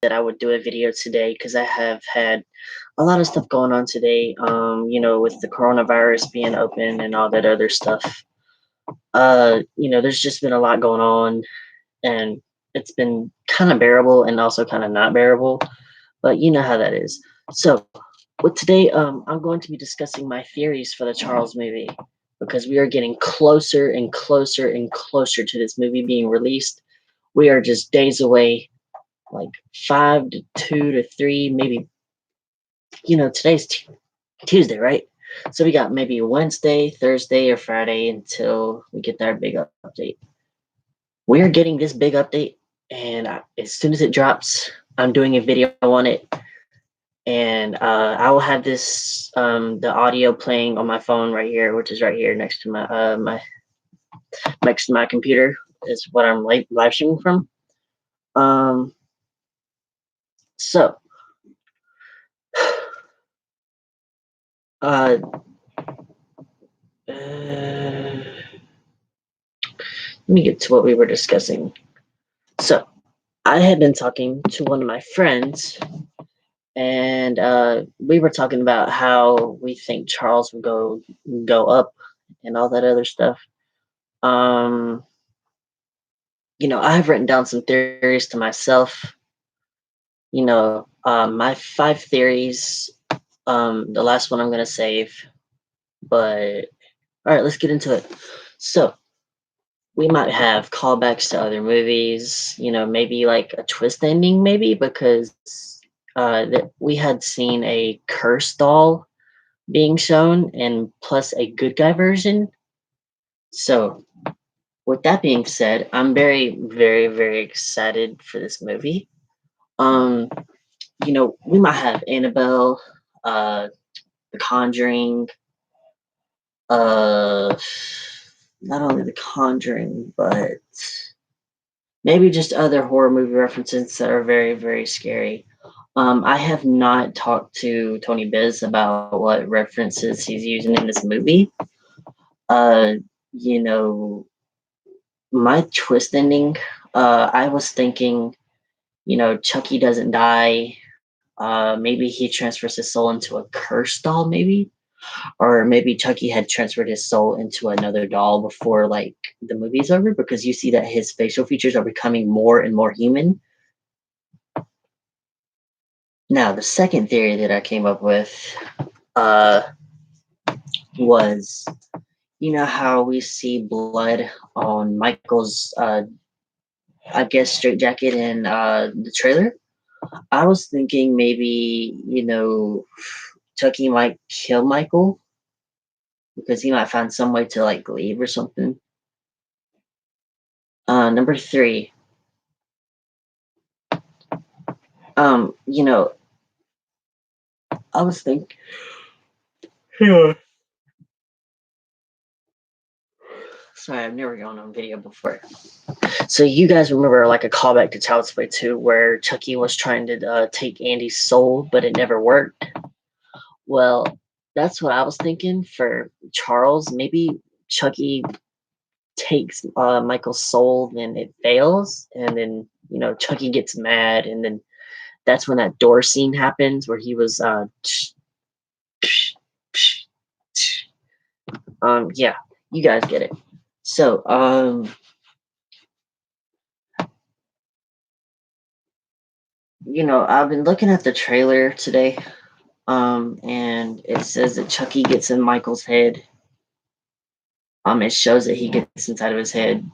that I would do a video today because I have had a lot of stuff going on today. With the coronavirus being open and all that other stuff. There's just been a lot going on, and it's been kind of bearable and also kind of not bearable. But you know how that is. So, with today, I'm going to be discussing my theories for the Charles movie because we are getting closer and closer and closer to this movie being released. We are just days away, like 5 to 2 to 3, maybe. Today's Tuesday, right? So we got maybe Wednesday, Thursday, or Friday until we get our big update. We are getting this big update, and as soon as it drops, I'm doing a video on it, and I will have the audio playing on my phone right here, which is right here next to my computer is what I'm live streaming from. So let me get to what we were discussing. So I had been talking to one of my friends, and we were talking about how we think Charles would go up and all that other stuff. I have written down some theories to myself. My 5 theories. The last one I'm gonna save, but all right, let's get into it. So we might have callbacks to other movies. Maybe like a twist ending, maybe because that we had seen a curse doll being shown, and plus a good guy version. So, with that being said, I'm very, very, very excited for this movie. Um, we might have Annabelle, The Conjuring, uh, not only The Conjuring, but maybe just other horror movie references that are very, very scary. I have not talked to Tony Biz about what references he's using in this movie. Uh, you know, my twist ending, I was thinking, Chucky doesn't die. Maybe he transfers his soul into a cursed doll, maybe. Or maybe Chucky had transferred his soul into another doll before like the movie's over, because you see that his facial features are becoming more and more human. Now, the second theory that I came up with uh, was, how we see blood on Michael's, I guess, straitjacket in the trailer? I was thinking maybe, Chucky might kill Michael because he might find some way to like leave or something. Number 3, um, you know, I was thinking, yeah. Sorry, I've never gone on video before. So you guys remember like a callback to Child's Play 2 where Chucky was trying to take Andy's soul, but it never worked? Well, that's what I was thinking for Charles. Maybe Chucky takes Michael's soul, then it fails, and then Chucky gets mad, and then that's when that door scene happens where he was yeah, you guys get it. So I've been looking at the trailer today, and it says that Chucky gets in Michael's head. It shows that he gets inside of his head.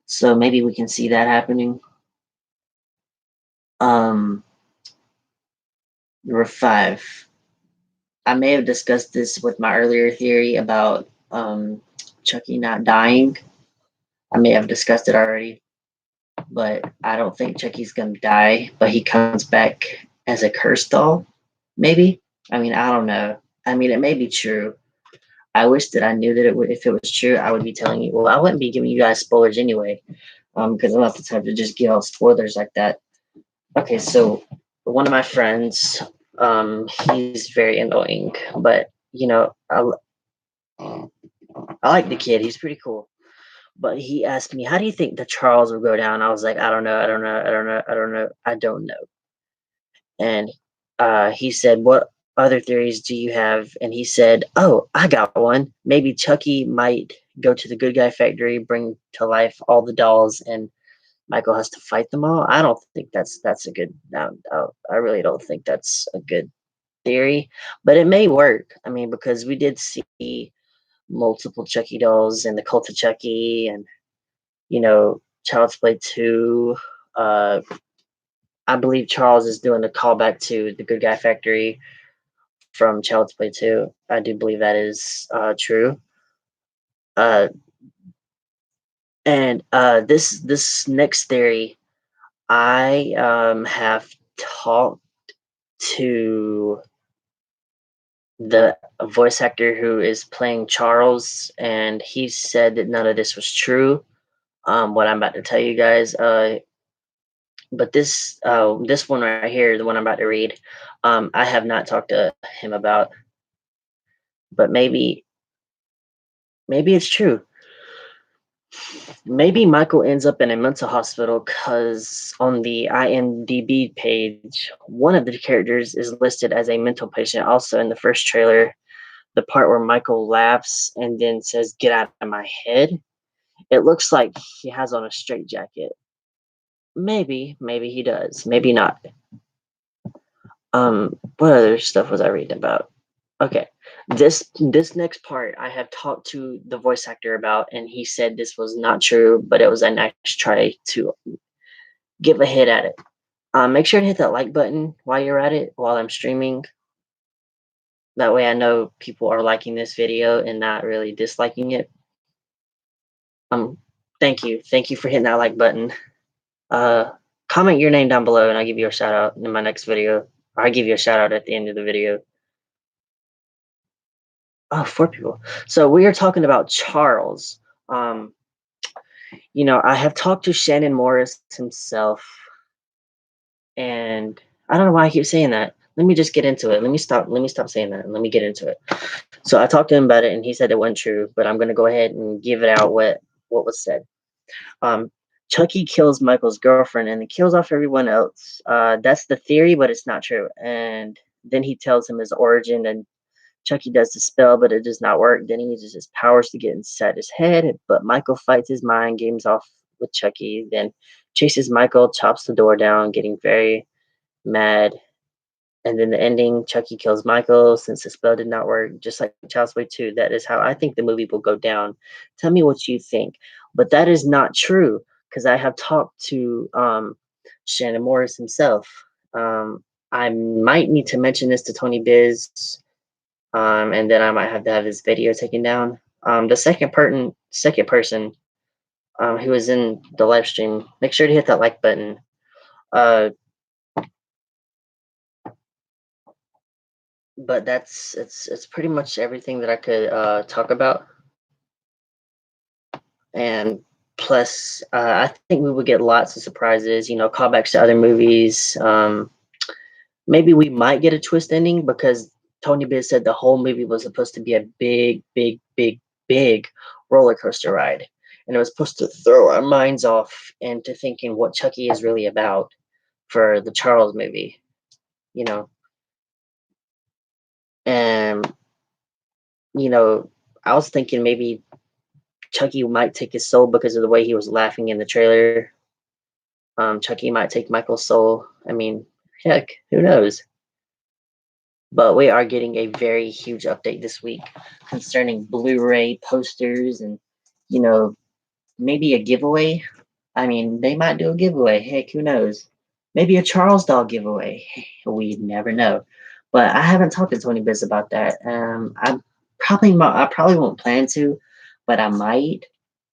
So maybe we can see that happening. Number 5. I may have discussed this with my earlier theory about Chucky not dying. I may have discussed it already, but I don't think Chucky's gonna die, but he comes back as a cursed doll, maybe. I mean, I don't know. I mean, it may be true. I wish that I knew that if it was true, I would be telling you. Well, I wouldn't be giving you guys spoilers anyway, because I'm not the type to just give out spoilers like that. Okay, so one of my friends, he's very annoying, but I like the kid. He's pretty cool. But he asked me, "How do you think the Charles will go down?" I was like, "I don't know, I don't know, I don't know, I don't know, I don't know." And he said, "What other theories do you have?" And he said, "Oh, I got one. Maybe Chucky might go to the good guy factory, bring to life all the dolls, and Michael has to fight them all." I don't think that's a good. I really don't think that's a good theory, but it may work. I mean, because we did see multiple Chucky dolls in the Cult of Chucky, and Child's Play 2. Uh, I believe Charles is doing a callback to the Good Guy Factory from Child's Play 2. I do believe that is true. Uh, and this next theory, I have talked to the voice actor who is playing Charles, and he said that none of this was true. What I'm about to tell you guys. But this one right here, the one I'm about to read, I have not talked to him about, but maybe it's true. Maybe Michael ends up in a mental hospital because on the IMDb page, one of the characters is listed as a mental patient. Also, in the first trailer, the part where Michael laughs and then says, "Get out of my head," it looks like he has on a straitjacket. Maybe he does. Maybe not. What other stuff was I reading about? Okay. This next part I have talked to the voice actor about, and he said this was not true, but it was a nice try to give a hit at it. Make sure to hit that like button while you're at it, while I'm streaming. That way I know people are liking this video and not really disliking it. Um, thank you. Thank you for hitting that like button. Uh, Comment your name down below and I'll give you a shout out in my next video. Or I'll give you a shout out at the end of the video. Oh, four people. So we are talking about Charles. Um, I have talked to Shannon Morris himself, and I don't know why I keep saying that. Let me just get into it. Let me stop saying that and let me get into it. So I talked to him about it and he said it wasn't true, but I'm gonna go ahead and give it out what was said. Um Chucky kills Michael's girlfriend and then kills off everyone else. That's the theory, but it's not true. And then he tells him his origin, and Chucky does the spell, but it does not work. Then he uses his powers to get inside his head, but Michael fights his mind games off with Chucky, then chases Michael, chops the door down, getting very mad. And then the ending, Chucky kills Michael since the spell did not work, just like Child's Play 2. That is how I think the movie will go down. Tell me what you think. But that is not true because I have talked to Shannon Morris himself. I might need to mention this to Tony Biz, and then I might have to have his video taken down. The second person who was in the live stream, make sure to hit that like button. Uh, but it's pretty much everything that I could talk about. And plus, I think we would get lots of surprises. Callbacks to other movies. Maybe we might get a twist ending because Tony Biz said the whole movie was supposed to be a big, big, big, big roller coaster ride, and it was supposed to throw our minds off into thinking what Chucky is really about for the Charles movie. You know, and you know, I was thinking maybe Chucky might take his soul because of the way he was laughing in the trailer. Chucky might take Michael's soul. I mean, heck, who knows? But we are getting a very huge update this week concerning Blu-ray posters and, you know, maybe a giveaway. I mean, they might do a giveaway. Heck, who knows? Maybe a Charles doll giveaway. We never know. But I haven't talked to Tony Biz about that. I probably won't plan to, but I might.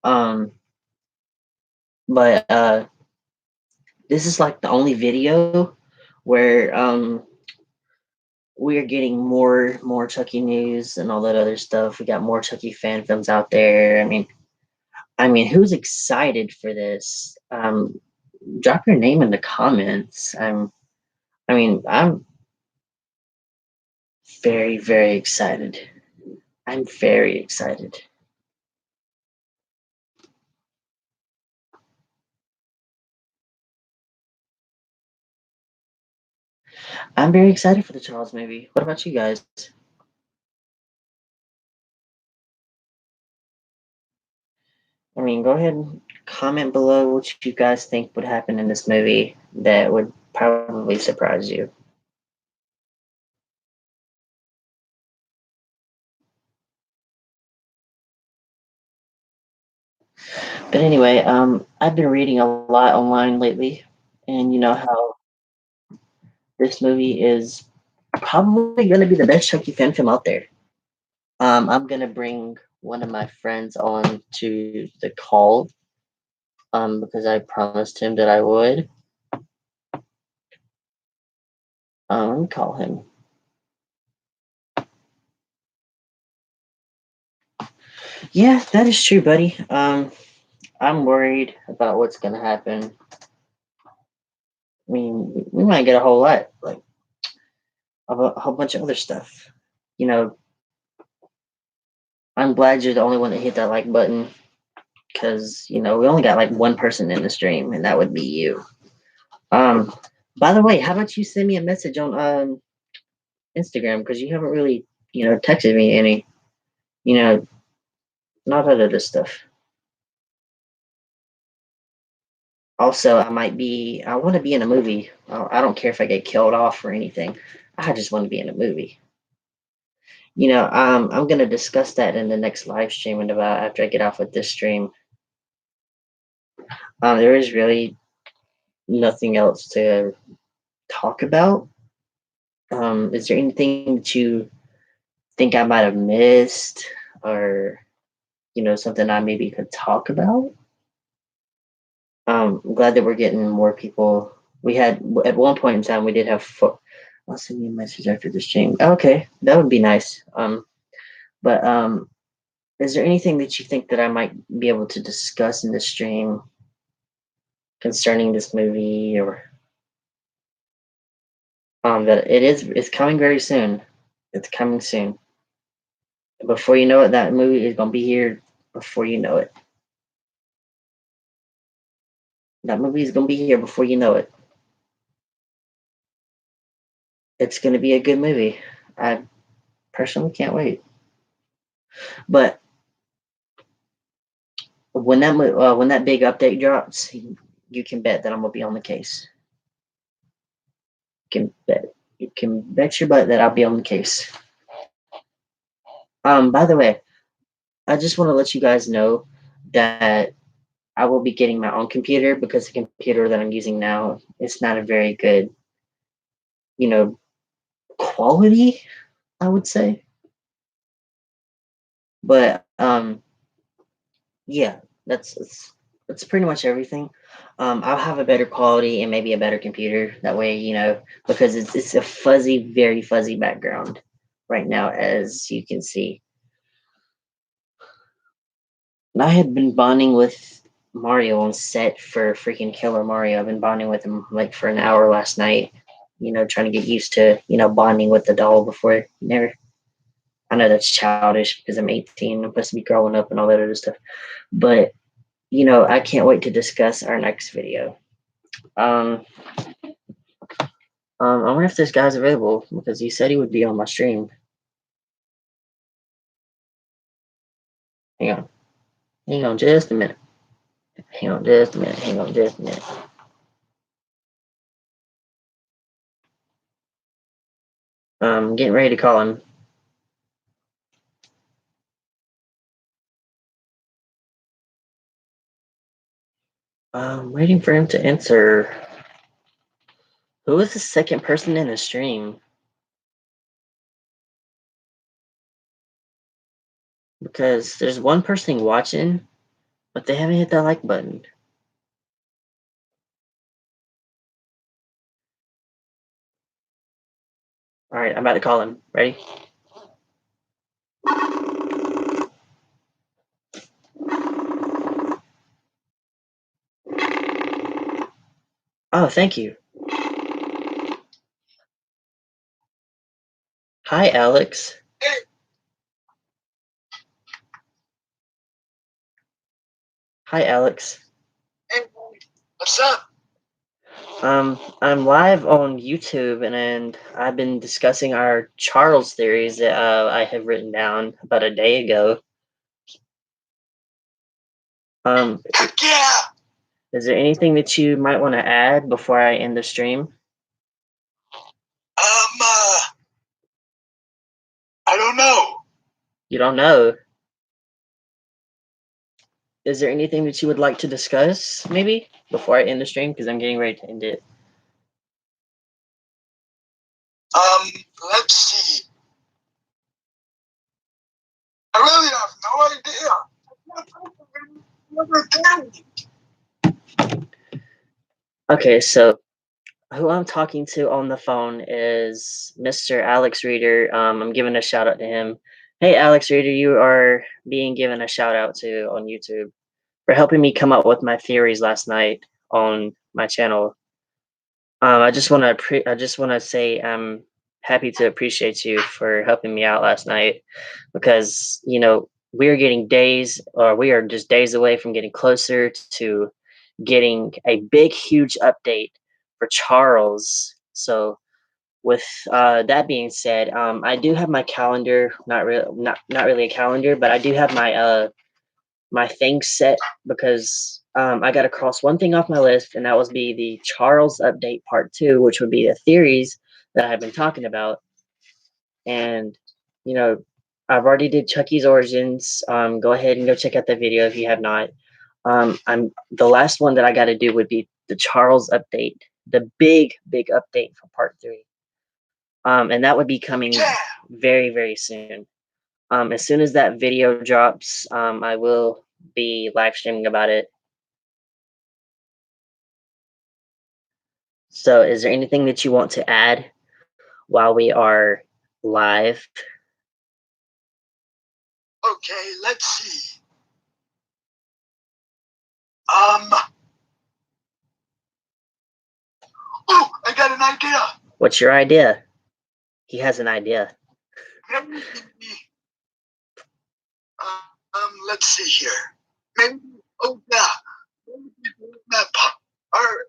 Um, but this is like the only video where we are getting more Chucky news and all that other stuff. We got more Chucky fan films out there. I mean, who's excited for this? Drop your name in the comments. I'm very, very excited. I'm very excited. I'm very excited for the Charles movie. What about you guys? I mean, go ahead and comment below what you guys think would happen in this movie that would probably surprise you. But anyway, I've been reading a lot online lately, and you know how this movie is probably going to be the best Chucky fan film out there. I'm gonna bring one of my friends on to the call, because I promised him that I would. Let me call him. Yeah, that is true, buddy. I'm worried about what's gonna happen. I mean, we might get a whole lot, like a whole bunch of other stuff. You know, I'm glad you're the only one that hit that like button, because we only got like one person in the stream, and that would be you. Um, by the way, how about you send me a message on Instagram, because you haven't really texted me any, you know, not out of this stuff. Also, I want to be in a movie. I don't care if I get killed off or anything. I just want to be in a movie. I'm gonna discuss that in the next live stream and about after I get off with this stream. There is really nothing else to talk about. Is there anything that you think I might have missed, or something I maybe could talk about? I'm glad that we're getting more people. We had at one point in time we did have four. I'll send you a message after this stream. Okay, that would be nice. But is there anything that you think that I might be able to discuss in the stream concerning this movie, or that it's coming very soon. It's coming soon. Before you know it, that movie is gonna be here. Before you know it, that movie is gonna be here. Before you know it, it's gonna be a good movie. I personally can't wait. But when that big update drops, you can bet that I'm gonna be on the case. You can bet your butt that I'll be on the case. By the way, I just want to let you guys know that I will be getting my own computer, because the computer that I'm using now is not a very good, you know, quality, I would say. But yeah, that's pretty much everything. I'll have a better quality and maybe a better computer that way, because it's a fuzzy, very fuzzy background right now, as you can see. And I had been bonding with Mario on set for freaking Killer Mario. I've been bonding with him like for an hour last night. Trying to get used to bonding with the doll before. Never. I know that's childish because I'm 18. I'm supposed to be growing up and all that other stuff. But I can't wait to discuss our next video. Um, I wonder if this guy's available, because he said he would be on my stream. Hang on. Hang on just a minute. Hang on just a minute. Hang on just a minute. Getting ready to call him. Waiting for him to answer. Who is the second person in the stream? Because there's one person watching, but they haven't hit that like button. All right, I'm about to call him. Ready? Oh, thank you. Hi, Alex. Hi, Alex. Hey, what's up? I'm live on YouTube, and I've been discussing our Charles theories that I have written down about a day ago. Heck yeah! Is there anything that you might want to add before I end the stream? I don't know. You don't know. Is there anything that you would like to discuss, maybe, before I end the stream? Because I'm getting ready to end it. Let's see. I really have no idea. Okay, so who I'm talking to on the phone is Mr. Alex Reader. I'm giving a shout out to him. Hey, Alex Reader, you are being given a shout out to on YouTube for helping me come up with my theories last night on my channel. I just want to say I'm happy to appreciate you for helping me out last night because we are getting days, or we are just days away from getting closer to getting a big, huge update for Charles. So, with that being said, I do have my calendar, not really a calendar, but I do have my things set because I got to cross one thing off my list, and that was be the Charles update part two, which would be the theories that I've been talking about. And you know, I've already did Chucky's origins. Go ahead and go check out that video if you have not. I'm the last one that I got to do would be the Charles update, the big update for part three. And that would be coming very, very soon. As soon as that video drops, I will be live streaming about it. So, is there anything that you want to add while we are live? Okay, let's see. Oh, I got an idea. What's your idea? He has an idea. Maybe, let's see here. Maybe, oh yeah, maybe that part.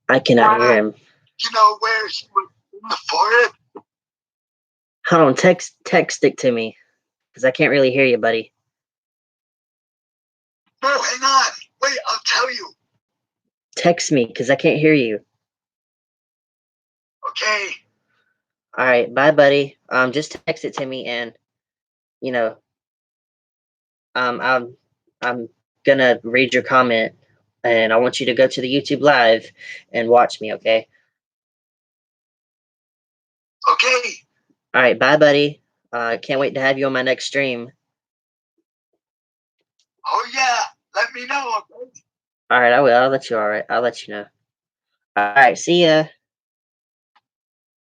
I cannot hear him. You know where he was in the forest? Hold on, text it to me, because I can't really hear you, buddy. No, hang on. Wait, I'll tell you. Text me, because I can't hear you. Okay. All right, bye, buddy. Just text it to me, and you know, I'm gonna read your comment, and I want you to go to the YouTube live and watch me, okay? Okay. All right, bye, buddy. Can't wait to have you on my next stream. Oh yeah, let me know. Okay? All right, I will. I'll let you. All right, I'll let you know. All right, see ya.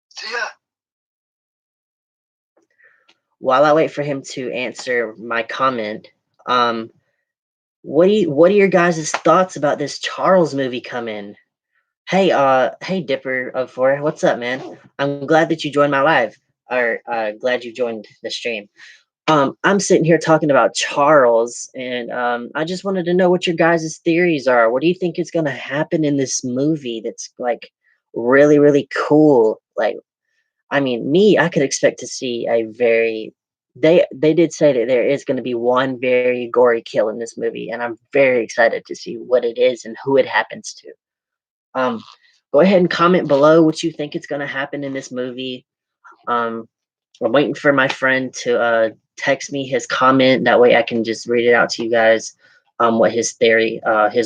See ya. While I wait for him to answer my comment, what are your guys' thoughts about this Charles movie coming? Hey Dipper of Four, what's up, man? I'm glad that you joined my live, or glad you joined the stream. I'm sitting here talking about Charles, and I just wanted to know what your guys' theories are. What do you think is going to happen in this movie that's like really, really cool? Like, I mean, I could expect to see a very they did say that there is going to be one very gory kill in this movie, and I'm very excited to see what it is and who it happens to. Um, Go ahead and comment below what you think is going to happen in this movie. Um, I'm waiting for my friend to text me his comment. That way I can just read it out to you guys. What his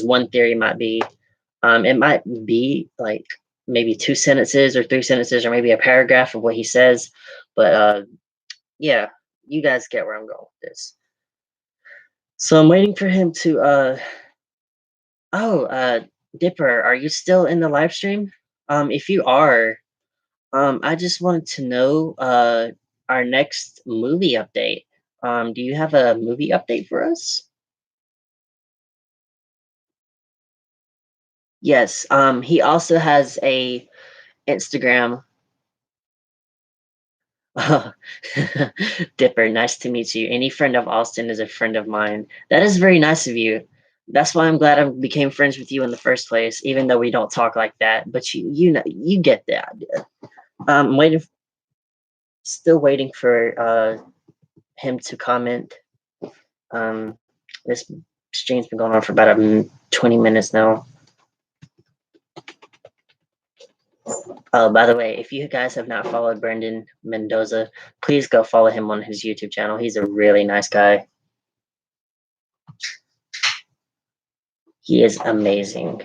one theory might be. It might be like maybe two sentences or three sentences or maybe a paragraph of what he says. But yeah, you guys get where I'm going with this. So I'm waiting for him to Dipper, are you still in the live stream? If you are, I just wanted to know our next movie update. Do you have a movie update for us? Yes. He also has a Instagram. Dipper, nice to meet you. Any friend of Austin is a friend of mine. That is very nice of you. That's why I'm glad I became friends with you in the first place, even though we don't talk like that. But you know, you get the idea. I'm waiting, still waiting for him to comment. Um, this stream's been going on for about 20 minutes now. By the way, if you guys have not followed Brendan Mendoza, please go follow him on his YouTube channel. He's a really nice guy. He is amazing.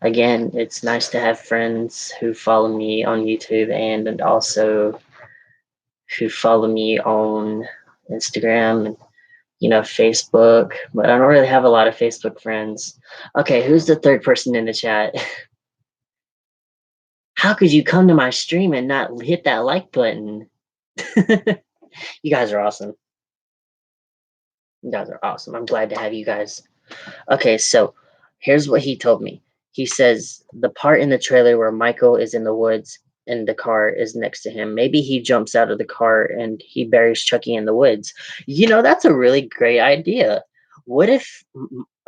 Again, it's nice to have friends who follow me on YouTube and also who follow me on Instagram and Facebook, but I don't really have a lot of Facebook friends. Okay, who's the third person in the chat? How could you come to my stream and not hit that like button? You guys are awesome. You guys are awesome. I'm glad to have you guys. Okay, so here's what he told me. He says the part in the trailer where Michael is in the woods and the car is next to him. Maybe he jumps out of the car and he buries Chucky in the woods. That's a really great idea. What if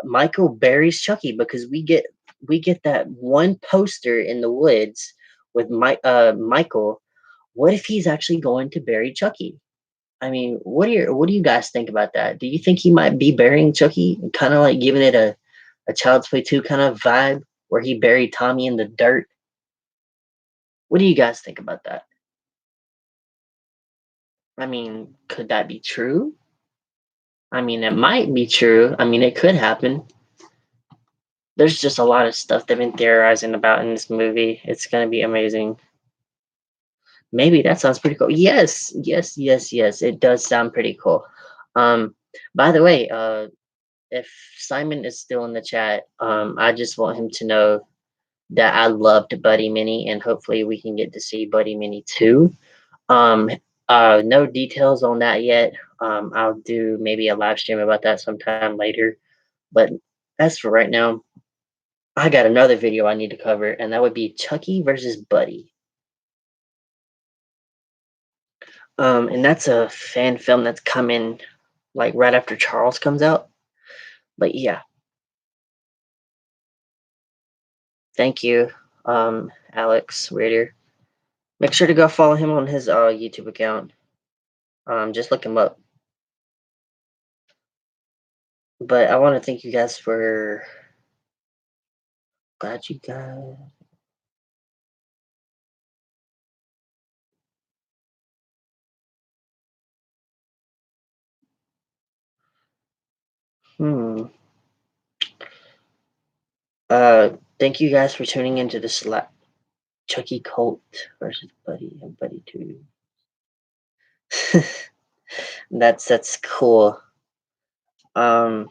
Michael buries Chucky because we get that one poster in the woods with Michael. What if he's actually going to bury Chucky? I mean, what do you guys think about that? Do you think he might be burying Chucky and kind of like giving it a Child's Play 2 kind of vibe where he buried Tommy in the dirt? What do you guys think about that? I mean, could that be true? I mean, it might be true. I mean, it could happen. There's just a lot of stuff they've been theorizing about in this movie. It's going to be amazing. Maybe that sounds pretty cool. Yes, yes, yes, yes. It does sound pretty cool. Um, by the way, if Simon is still in the chat, I just want him to know that I loved Buddy Mini, and hopefully we can get to see Buddy Mini 2. Um, no details on that yet. I'll do maybe a live stream about that sometime later. But as for right now, I got another video I need to cover, and that would be Chucky versus Buddy. And that's a fan film that's coming like right after Charles comes out. But yeah, thank you, Alex Rader. Make sure to go follow him on his YouTube account. Just look him up. But I want to thank you guys for. Glad you guys. Hmm. Thank you guys for tuning into the Chucky Cult versus Buddy and Buddy 2. That's cool. That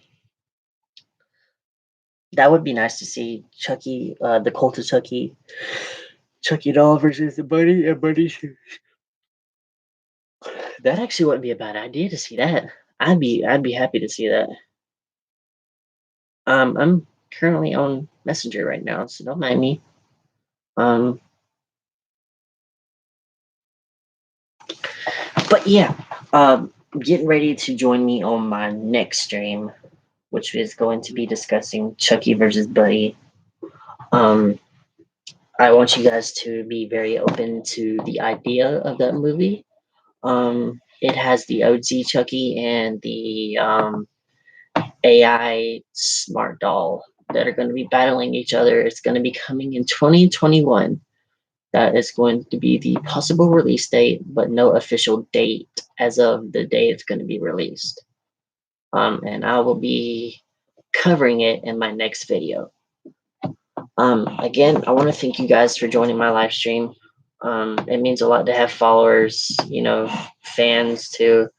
would be nice to see Chucky, the Cult of Chucky doll versus the Buddy and Buddy 2. That actually wouldn't be a bad idea to see that. I'd be happy to see that. I'm currently on Messenger right now, so don't mind me. But yeah, getting ready to join me on my next stream, which is going to be discussing Chucky versus Buddy. I want you guys to be very open to the idea of that movie. It has the OG Chucky and the AI smart doll that are going to be battling each other. It's going to be coming in 2021. That is going to be the possible release date, but no official date as of the day it's going to be released. And I will be covering it in my next video. Again, I want to thank you guys for joining my live stream. It means a lot to have followers, fans too.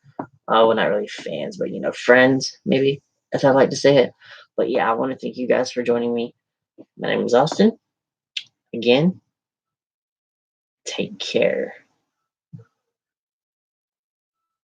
Well, not really fans, but friends, maybe, as I like to say it. But yeah, I want to thank you guys for joining me. My name is Austin. Again, take care.